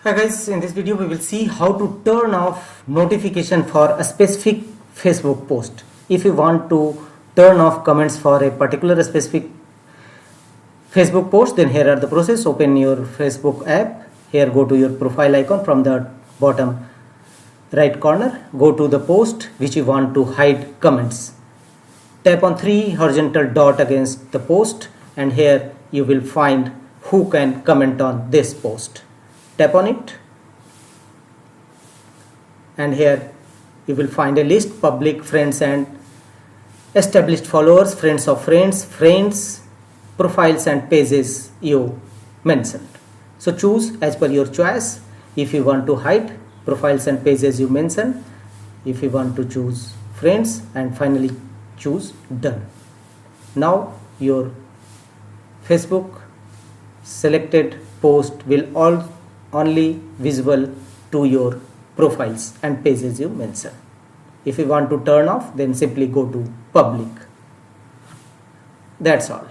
Hi guys, in this video we will see how to turn off notification for a specific Facebook post. If you want to turn off comments for a particular specific Facebook post, then here are the process. Open your Facebook app. Here go to your profile icon from the bottom right corner. Go to the post which you want to hide comments. Tap on 3 horizontal dot against the post and here you will find who can comment on this post. Tap on it and here you will find a list: public, friends and established followers, friends of friends, friends, profiles and pages you mentioned. So choose as per your choice. If you want to hide profiles and pages you mention, if you want to choose friends, and finally choose done. Now your Facebook selected post will only visible to your profiles and pages you mention. If you want to turn off, then simply go to public. That's all.